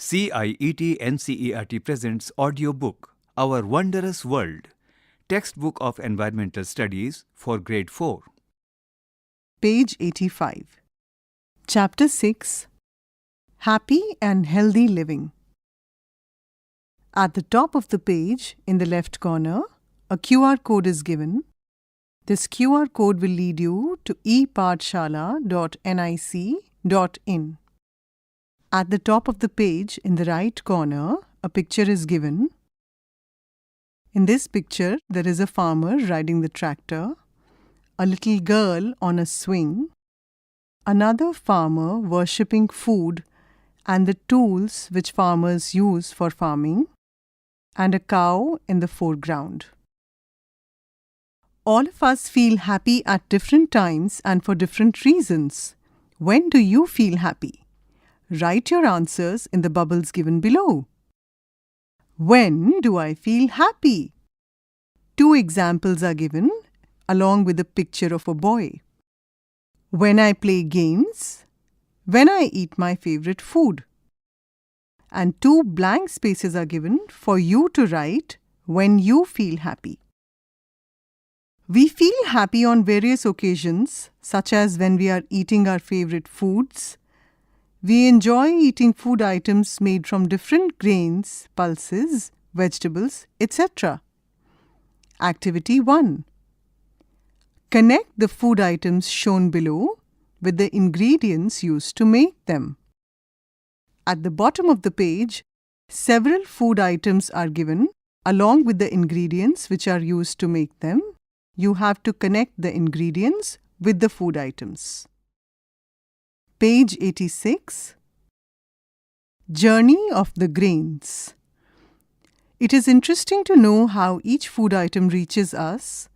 CIET NCERT presents AudioBook, Our Wondrous World, Textbook of Environmental Studies for Grade 4. Page 85. Chapter 6. Happy and Healthy Living. At the top of the page, in the left corner, a QR code is given. This QR code will lead you to epathshala.nic.in. At the top of the page, in the right corner, a picture is given. In this picture, there is a farmer riding the tractor, a little girl on a swing, another farmer worshipping food and the tools which farmers use for farming, and a cow in the foreground. All of us feel happy at different times and for different reasons. When do you feel happy? Write your answers in the bubbles given below. When do I feel happy? 2 examples are given along with a picture of a boy. When I play games, when I eat my favorite food. And 2 blank spaces are given for you to write when you feel happy. We feel happy on various occasions, such as when we are eating our favorite foods. We enjoy eating food items made from different grains, pulses, vegetables, etc. Activity 1. Connect the food items shown below with the ingredients used to make them. At the bottom of the page, several food items are given along with the ingredients which are used to make them. You have to connect the ingredients with the food items. Page 86. Journey of the grains. It is interesting to know how each food item reaches us.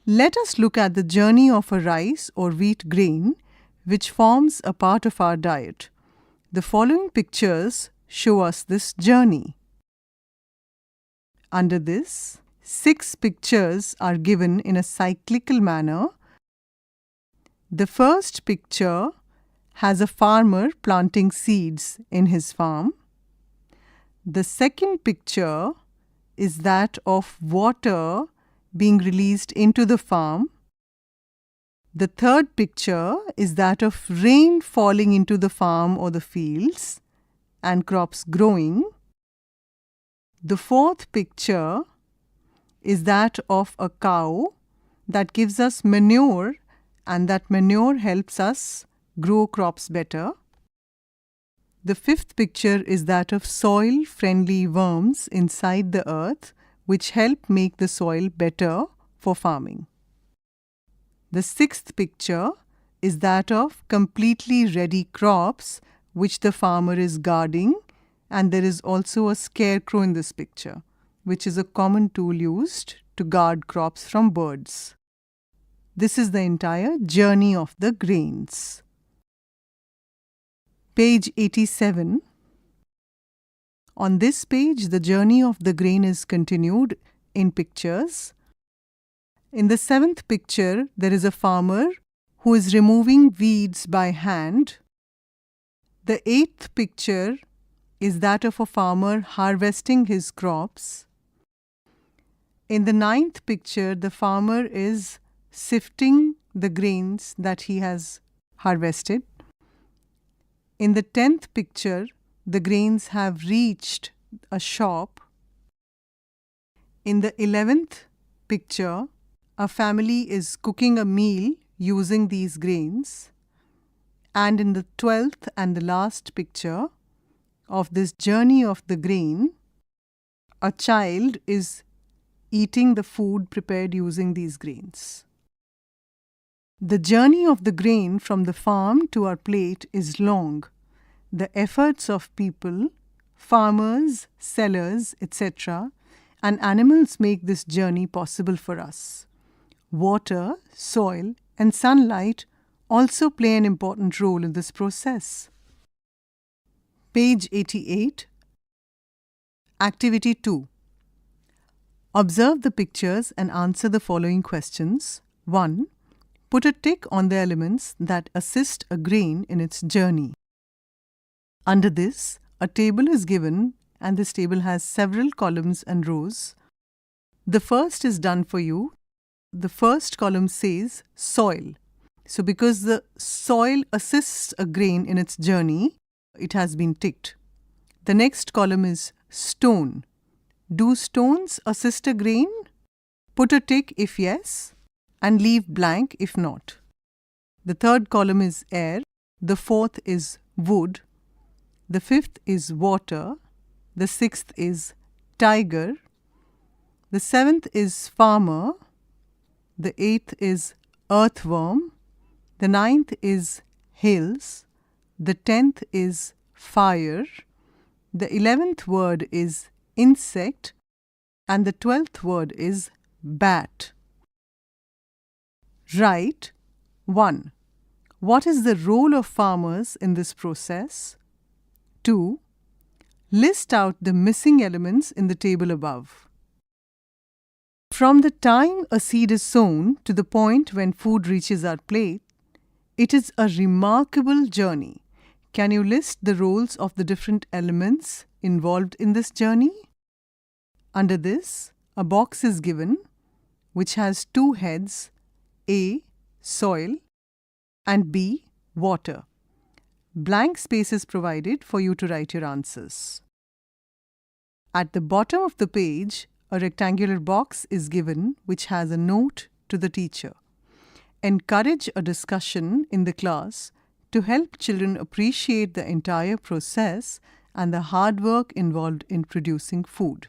Let us look at the journey of a rice or wheat grain which forms a part of our diet. The following pictures show us this journey. Under this, 6 pictures are given in a cyclical manner. The first picture has a farmer planting seeds in his farm. The second picture is that of water being released into the farm. The third picture is that of rain falling into the farm or the fields and crops growing. The fourth picture is that of a cow that gives us manure, and that manure helps us grow crops better. The fifth picture is that of soil-friendly worms inside the earth which help make the soil better for farming. The sixth picture is that of completely ready crops which the farmer is guarding, and there is also a scarecrow in this picture, which is a common tool used to guard crops from birds. This is the entire journey of the grains. Page 87. On this page, the journey of the grain is continued in pictures. In the 7th picture, there is a farmer who is removing weeds by hand. The 8th picture is that of a farmer harvesting his crops. In the 9th picture, the farmer is sifting the grains that he has harvested. In the 10th picture, the grains have reached a shop. In the 11th picture, a family is cooking a meal using these grains. And in the 12th and the last picture of this journey of the grain, a child is eating the food prepared using these grains. The journey of the grain from the farm to our plate is long. The efforts of people, farmers, sellers, etc., and animals make this journey possible for us. Water, soil, and sunlight also play an important role in this process. Page 88. Activity 2. Observe the pictures and answer the following questions. 1. Put a tick on the elements that assist a grain in its journey. Under this, a table is given, and this table has several columns and rows. The first is done for you. The first column says soil. So because the soil assists a grain in its journey, it has been ticked. The next column is stone. Do stones assist a grain? Put a tick if yes, and leave blank if not. The third column is air. The fourth is wood. The fifth is water. The sixth is tiger. The seventh is farmer. The eighth is earthworm. The ninth is hills. The 10th is fire. The 11th word is insect. And the 12th word is bat. Write 1. What is the role of farmers in this process? 2. List out the missing elements in the table above. From the time a seed is sown to the point when food reaches our plate, it is a remarkable journey. Can you list the roles of the different elements involved in this journey? Under this, a box is given which has two heads, A. Soil and B. Water. Blank space is provided for you to write your answers. At the bottom of the page, a rectangular box is given which has a note to the teacher. Encourage a discussion in the class to help children appreciate the entire process and the hard work involved in producing food.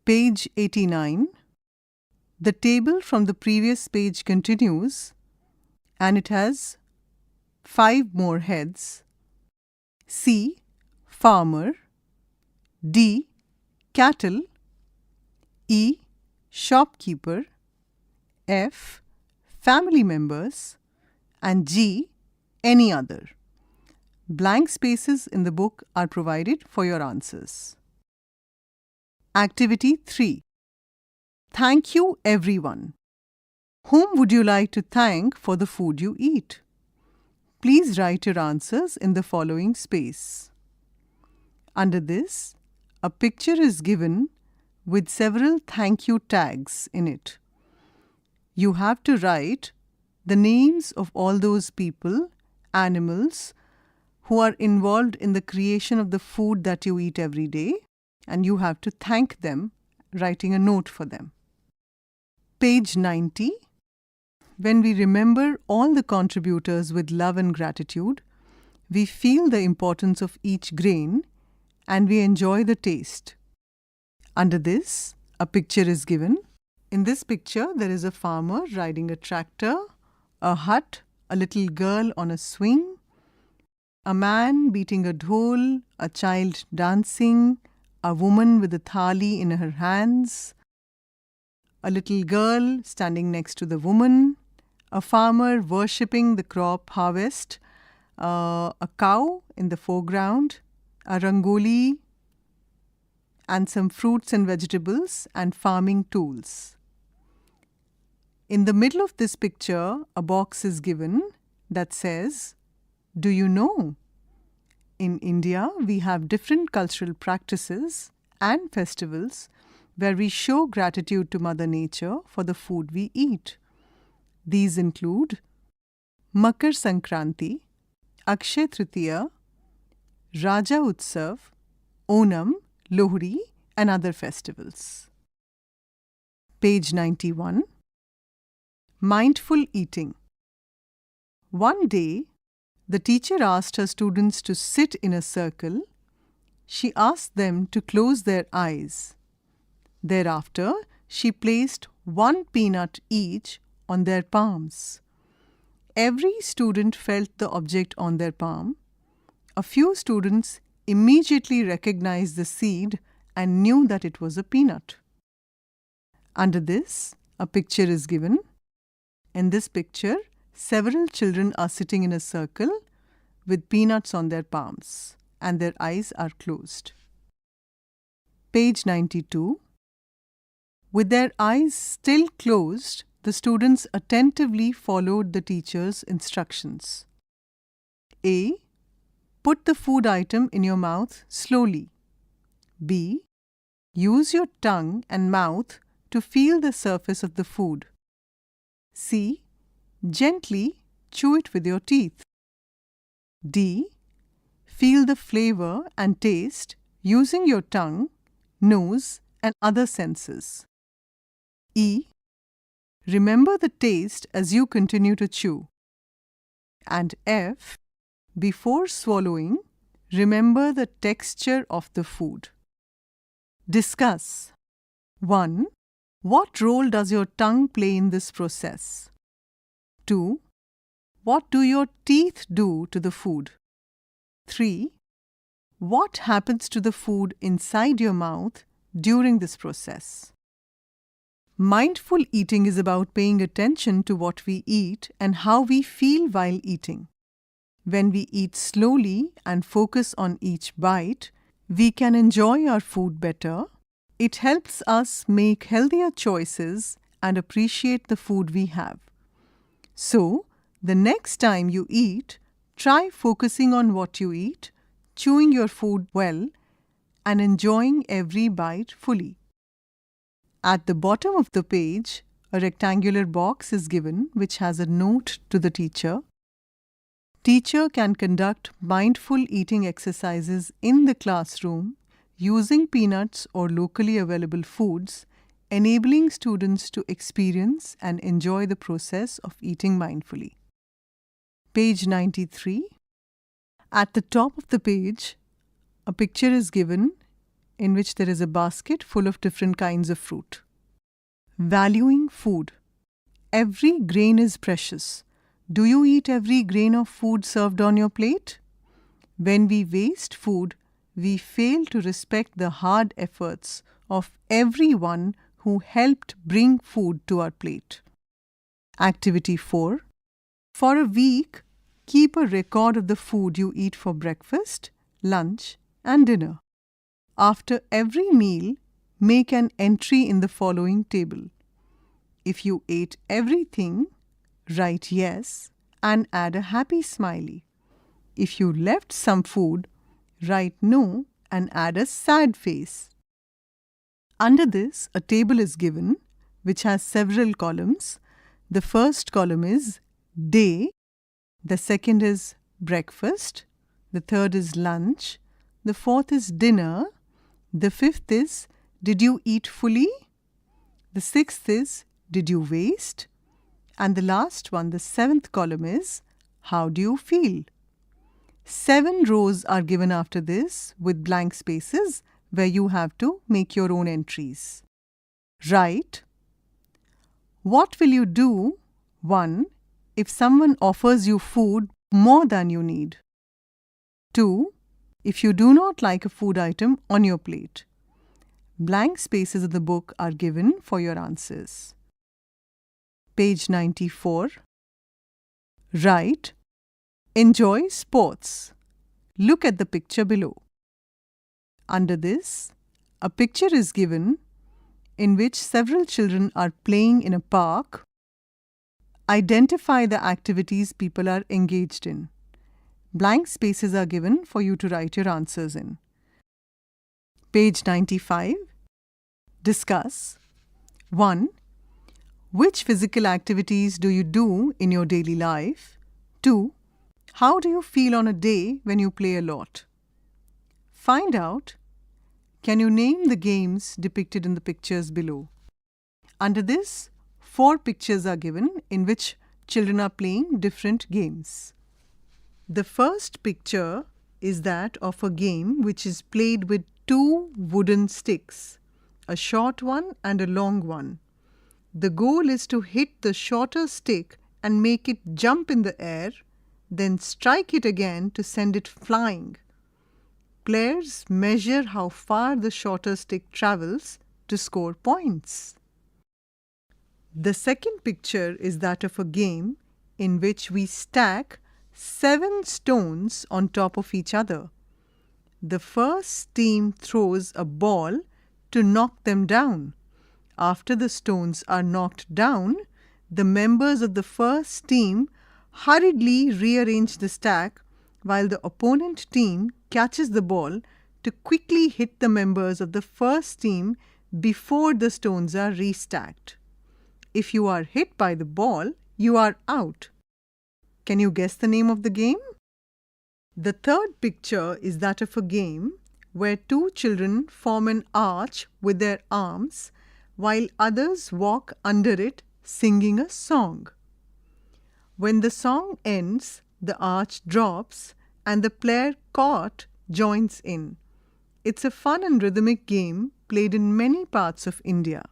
Page 89. The table from the previous page continues, and it has 5 more heads. C. Farmer. D. Cattle. E. Shopkeeper. F. Family members. And G. Any other. Blank spaces in the book are provided for your answers. Activity 3. Thank you, everyone. Whom would you like to thank for the food you eat? Please write your answers in the following space. Under this, a picture is given with several thank you tags in it. You have to write the names of all those people, animals, who are involved in the creation of the food that you eat every day, and you have to thank them, writing a note for them. Page 90. When we remember all the contributors with love and gratitude, we feel the importance of each grain and we enjoy the taste. Under this, a picture is given. In this picture, there is a farmer riding a tractor, a hut, a little girl on a swing, a man beating a dhol, a child dancing, a woman with a thali in her hands, a little girl standing next to the woman, a farmer worshipping the crop harvest, a cow in the foreground, a rangoli, and some fruits and vegetables and farming tools. In the middle of this picture, a box is given that says, "Do you know?" In India, we have different cultural practices and festivals where we show gratitude to Mother Nature for the food we eat. These include Makar Sankranti, Akshay Tritiya, Raja Utsav, Onam, Lohri, and other festivals. Page 91. Mindful eating. One day, the teacher asked her students to sit in a circle. She asked them to close their eyes. Thereafter, she placed 1 peanut each on their palms. Every student felt the object on their palm. A few students immediately recognized the seed and knew that it was a peanut. Under this, a picture is given. In this picture, several children are sitting in a circle with peanuts on their palms and their eyes are closed. Page 92. With their eyes still closed, the students attentively followed the teacher's instructions. A. Put the food item in your mouth slowly. B. Use your tongue and mouth to feel the surface of the food. C. Gently chew it with your teeth. D. Feel the flavor and taste using your tongue, nose, and other senses. E. Remember the taste as you continue to chew. And F. Before swallowing, remember the texture of the food. Discuss. 1. What role does your tongue play in this process? 2. What do your teeth do to the food? 3. What happens to the food inside your mouth during this process? Mindful eating is about paying attention to what we eat and how we feel while eating. When we eat slowly and focus on each bite, we can enjoy our food better. It helps us make healthier choices and appreciate the food we have. So, the next time you eat, try focusing on what you eat, chewing your food well, and enjoying every bite fully. At the bottom of the page, a rectangular box is given which has a note to the teacher. Teacher can conduct mindful eating exercises in the classroom using peanuts or locally available foods, enabling students to experience and enjoy the process of eating mindfully. Page 93. At the top of the page, a picture is given in which there is a basket full of different kinds of fruit. Valuing food. Every grain is precious. Do you eat every grain of food served on your plate? When we waste food, we fail to respect the hard efforts of everyone who helped bring food to our plate. Activity 4. For a week, keep a record of the food you eat for breakfast, lunch, and dinner. After every meal, make an entry in the following table. If you ate everything, write yes and add a happy smiley. If you left some food, write no and add a sad face. Under this, a table is given which has several columns. The first column is day, the second is breakfast, the third is lunch, the fourth is dinner, the fifth is did you eat fully, the sixth is did you waste, and the last one, the seventh column, is how do you feel. 7 rows are given after this with blank spaces where you have to make your own entries. Write. What will you do? 1. If someone offers you food more than you need. 2. If you do not like a food item on your plate. Blank spaces of the book are given for your answers. Page 94. Write. Enjoy sports. Look at the picture below. Under this, a picture is given in which several children are playing in a park. Identify the activities people are engaged in. Blank spaces are given for you to write your answers in. Page 95. Discuss. 1. Which physical activities do you do in your daily life? 2. How do you feel on a day when you play a lot? Find out. Can you name the games depicted in the pictures below? Under this, 4 pictures are given in which children are playing different games. The first picture is that of a game which is played with 2 wooden sticks, a short one and a long one. The goal is to hit the shorter stick and make it jump in the air, then strike it again to send it flying. Players measure how far the shorter stick travels to score points. The second picture is that of a game in which we stack 7 stones on top of each other. The first team throws a ball to knock them down. After the stones are knocked down, the members of the first team hurriedly rearrange the stack while the opponent team catches the ball to quickly hit the members of the first team before the stones are restacked. If you are hit by the ball, you are out. Can you guess the name of the game? The third picture is that of a game where two children form an arch with their arms while others walk under it singing a song. When the song ends, the arch drops and the player caught joins in. It's a fun and rhythmic game played in many parts of India.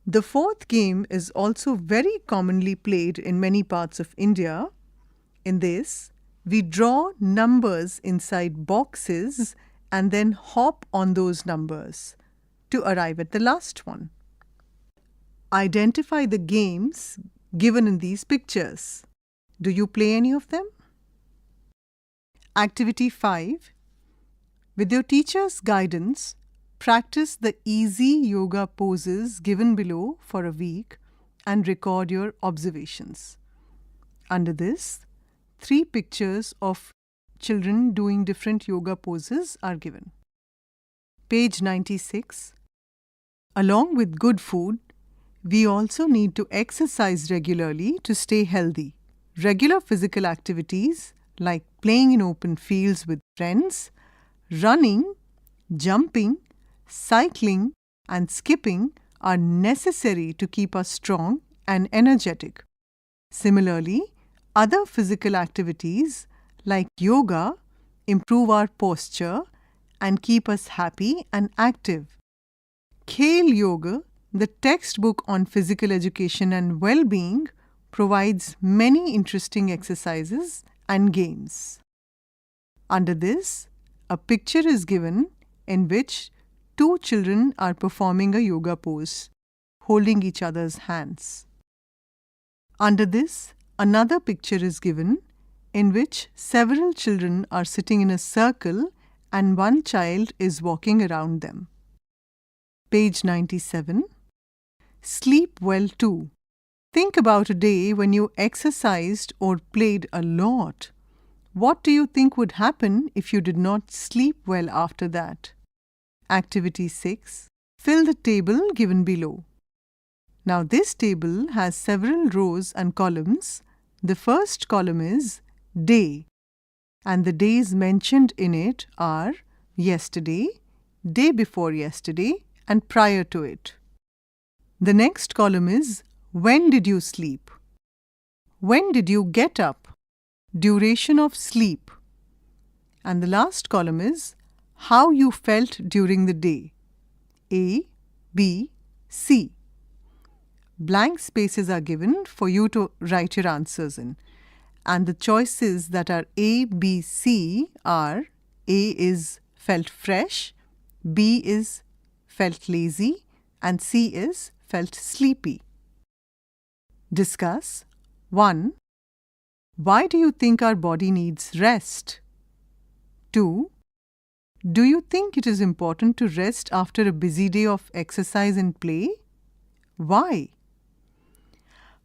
The fourth game is also very commonly played in many parts of India. In this, we draw numbers inside boxes and then hop on those numbers to arrive at the last one. Identify the games given in these pictures. Do you play any of them? Activity 5. With your teacher's guidance, practice the easy yoga poses given below for a week and record your observations. Under this, 3 pictures of children doing different yoga poses are given. Page 96. Along with good food, we also need to exercise regularly to stay healthy. Regular physical activities like playing in open fields with friends, running, jumping, cycling, and skipping are necessary to keep us strong and energetic. Similarly, other physical activities like yoga improve our posture and keep us happy and active. Khel Yoga, the textbook on physical education and well-being, provides many interesting exercises and games. Under this, a picture is given in which 2 children are performing a yoga pose, holding each other's hands. Under this, another picture is given in which several children are sitting in a circle and one child is walking around them. Page 97. Sleep well too. Think about a day when you exercised or played a lot. What do you think would happen if you did not sleep well after that? Activity 6. Fill the table given below. Now this table has several rows and columns. The first column is day, and the days mentioned in it are yesterday, day before yesterday, and prior to it. The next column is when did you sleep? When did you get up? Duration of sleep. And the last column is how you felt during the day. A, B, C. Blank spaces are given for you to write your answers in. And the choices that are A, B, C are A is felt fresh, B is felt lazy, and C is felt sleepy. Discuss. 1. Why do you think our body needs rest? 2. Do you think it is important to rest after a busy day of exercise and play? Why?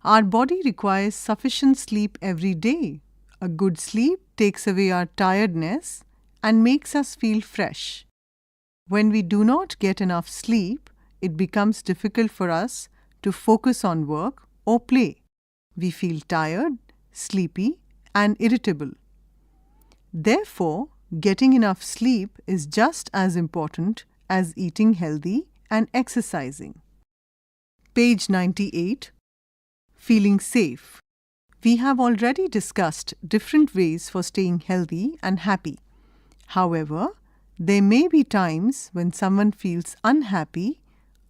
Our body requires sufficient sleep every day. A good sleep takes away our tiredness and makes us feel fresh. When we do not get enough sleep, it becomes difficult for us to focus on work or play. We feel tired, sleepy, and irritable. Therefore, getting enough sleep is just as important as eating healthy and exercising. Page 98. Feeling safe. We have already discussed different ways for staying healthy and happy. However, there may be times when someone feels unhappy,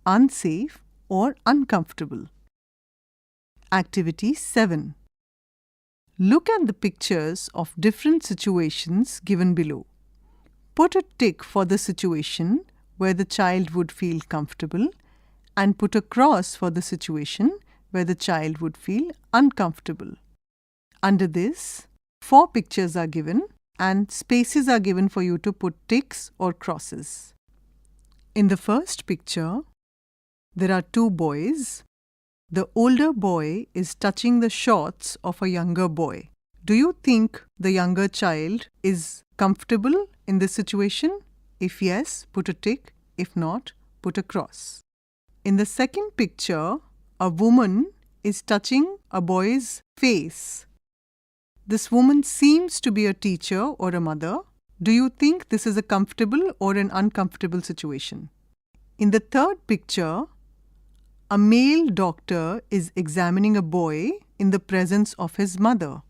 unsafe, or uncomfortable. Activity 7. Look at the pictures of different situations given below. Put a tick for the situation where the child would feel comfortable and put a cross for the situation where the child would feel uncomfortable. Under this, 4 pictures are given and spaces are given for you to put ticks or crosses. In the first picture, there are 2 boys. The older boy is touching the shorts of a younger boy. Do you think the younger child is comfortable in this situation? If yes, put a tick. If not, put a cross. In the second picture, a woman is touching a boy's face. This woman seems to be a teacher or a mother. Do you think this is a comfortable or an uncomfortable situation? In the third picture, a male doctor is examining a boy in the presence of his mother.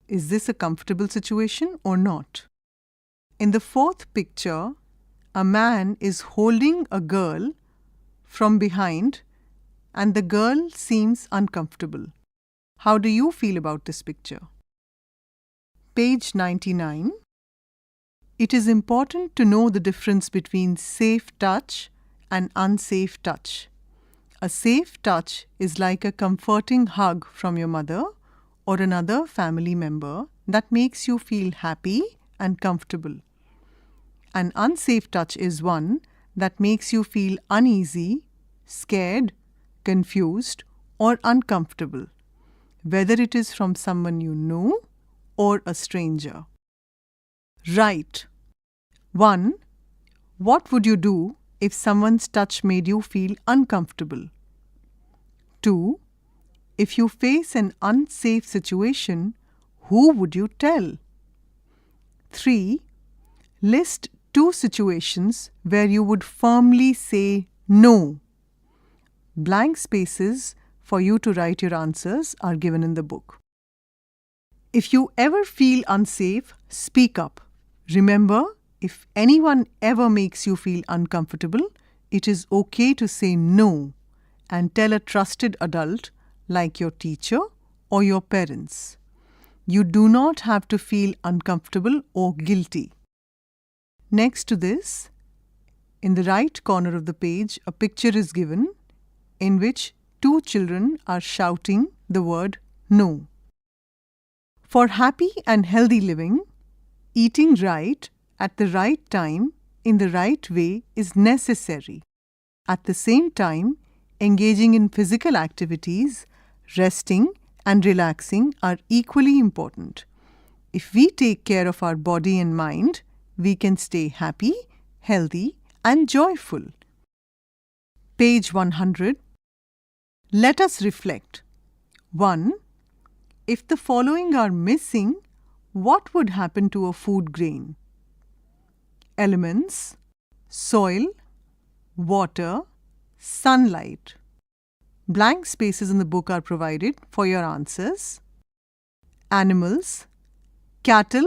Is this a comfortable situation or not? In the fourth picture, a man is holding a girl from behind and the girl seems uncomfortable. How do you feel about this picture? Page 99. It is important to know the difference between safe touch and unsafe touch. A safe touch is like a comforting hug from your mother or another family member that makes you feel happy and comfortable. An unsafe touch is one that makes you feel uneasy, scared, confused, or uncomfortable, whether it is from someone you know or a stranger. Write. 1. What would you do if someone's touch made you feel uncomfortable? 2. If you face an unsafe situation, who would you tell? 3. List 2 situations where you would firmly say no. Blank spaces for you to write your answers are given in the book. If you ever feel unsafe, speak up. Remember, if anyone ever makes you feel uncomfortable, it is okay to say no and tell a trusted adult like your teacher or your parents. You do not have to feel uncomfortable or guilty. Next to this, in the right corner of the page, a picture is given in which 2 children are shouting the word no. For happy and healthy living, eating right at the right time in the right way is necessary. At the same time, engaging in physical activities, resting and relaxing are equally important. If we take care of our body and mind, we can stay happy, healthy, and joyful. Page 100. Let us reflect. 1. If the following are missing, what would happen to a food grain? Elements: soil, water, sunlight. Blank spaces in the book are provided for your answers. Animals: cattle,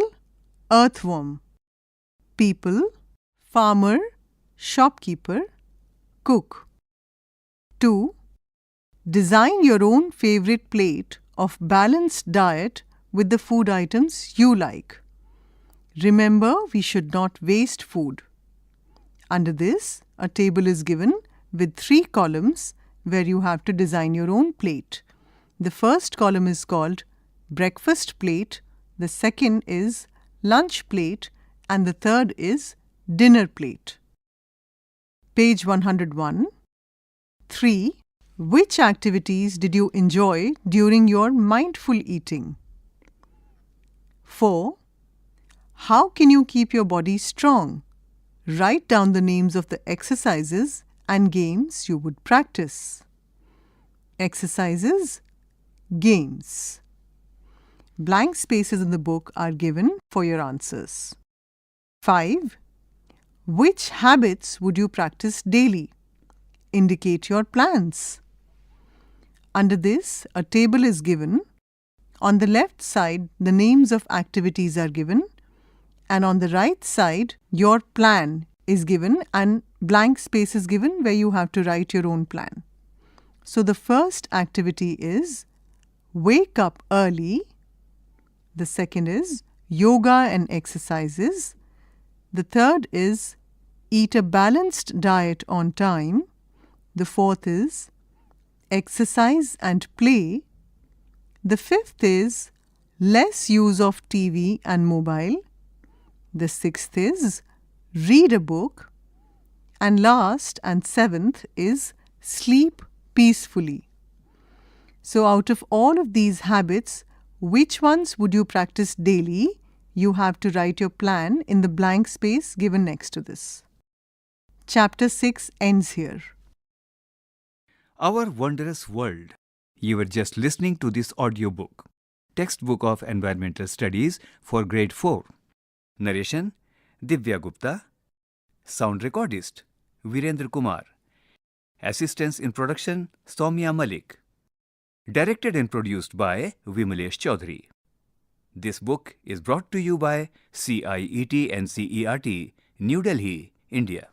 earthworm. People: farmer, shopkeeper, cook. 2. Design your own favorite plate of balanced diet with the food items you like. Remember, we should not waste food. Under this, a table is given with 3 columns where you have to design your own plate. The first column is called breakfast plate, the second is lunch plate, and the third is dinner plate. Page 101. 3. Which activities did you enjoy during your mindful eating? 4. How can you keep your body strong? Write down the names of the exercises and games you would practice. Exercises, games. Blank spaces in the book are given for your answers. 5. Which habits would you practice daily? Indicate your plans. Under this, a table is given. On the left side, the names of activities are given, and on the right side, your plan is given and blank space is given where you have to write your own plan. So the first activity is wake up early. The second is yoga and exercises. The third is eat a balanced diet on time. The fourth is exercise and play. The fifth is less use of TV and mobile. The sixth is read a book. And last and seventh is sleep peacefully. So out of all of these habits, Which ones would you practice daily? You have to write your plan in the blank space given next to this. Chapter 6 ends here. Our Wondrous World. You were just listening to this audiobook, Textbook of Environmental Studies for Grade 4. Narration, Divya Gupta. Sound recordist, Virendra Kumar. Assistance in production, Soumya Malik. Directed and produced by Vimalesh Chaudhary. This book is brought to you by CIET NCERT, New Delhi, India.